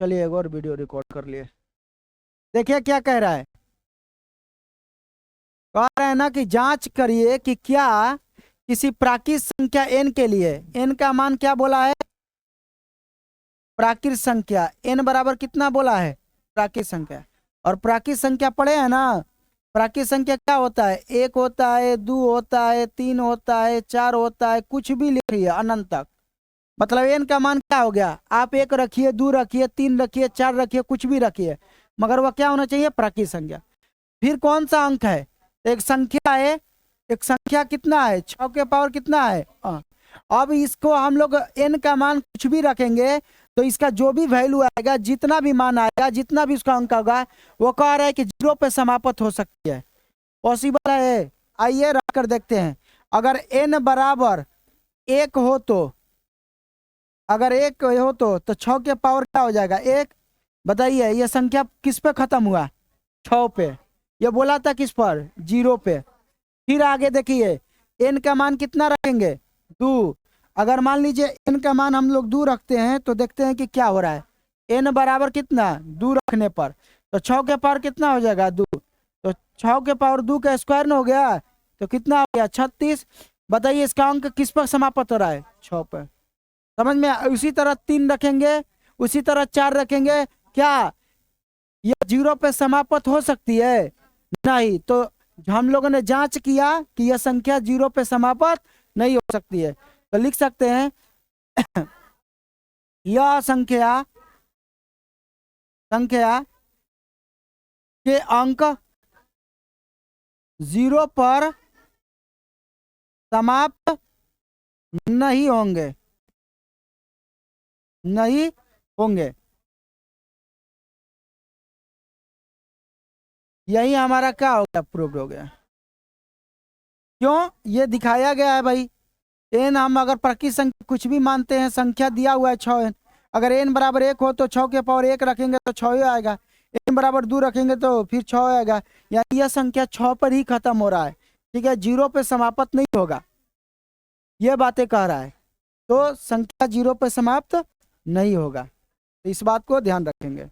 चलिए एक और वीडियो रिकॉर्ड कर लिए। देखिए क्या कह रहा है, कह रहा है ना कि जांच करिए कि क्या किसी प्राकृत संख्या n के लिए n का मान क्या बोला है, प्राकृत संख्या n बराबर कितना बोला है, प्राकृत संख्या। और प्राकृत संख्या पढ़े हैं ना, प्राकृत संख्या क्या होता है, 1 होता है, 2 होता है, 3 होता है, 4 होता है, कुछ भी लिखिए अनंत तक। मतलब n का मान क्या हो गया, आप 1 रखिए, 2 रखिए, 3 रखिए, 4 रखिए, कुछ भी रखिए, मगर वह क्या होना चाहिए, प्राकृत संख्या। फिर कौन सा अंक है, एक संख्या है, एक संख्या कितना है, 6 के पावर कितना है। अब इसको हम लोग n का मान कुछ भी रखेंगे तो इसका जो भी वैल्यू आएगा, जितना भी मान आएगा, जितना भी उसका अंक होगा, वो कह रहा है कि 0 पे समाप्त हो सकती है। पॉसिबल है, आइए रख कर देखते हैं। अगर n बराबर 1 हो तो, अगर 1 हो तो 6 के पावर क्या हो जाएगा, 1। बताइए ये संख्या किस पे खत्म हुआ, 6 पे। ये बोला था किस पर, 0 पे। फिर आगे देखिए n का मान कितना रखेंगे, 2। अगर मान लीजिए n का मान हम लोग 2 रखते हैं तो देखते हैं कि क्या हो रहा है, n बराबर कितना, 2 रखने पर तो 6 के पावर कितना हो जाएगा, 2। तो 6 के पावर 2 का स्क्वायर न हो गया तो कितना हो गया, 36। बताइए इसका अंक किस पर समाप्त हो रहा है, 6 पर। समझ में। उसी तरह 3 रखेंगे, उसी तरह 4 रखेंगे, क्या ये 0 पे समाप्त हो सकती है, नहीं। तो हम लोगों ने जांच किया कि यह संख्या 0 पे समाप्त नहीं हो सकती है, तो लिख सकते हैं यह संख्या के अंक 0 पर समाप्त नहीं होंगे, नहीं होंगे। यही हमारा क्या हो गया, प्रूव्ड हो गया। क्यों, ये दिखाया गया है भाई। n हम अगर प्राकृत संख्या कुछ भी मानते हैं, संख्या दिया हुआ है 6n, अगर n बराबर 1 हो तो 6 के पावर 1 रखेंगे तो 6 ही आएगा, n बराबर 2 रखेंगे तो फिर 6 आएगा, यानी यह संख्या 6 पर ही खत्म हो रहा है, ठीक है, 0 पे समाप्त नहीं होगा, ये बातें कह रहा है। तो संख्या 0 पे समाप्त नहीं होगा, तो इस बात को ध्यान रखेंगे।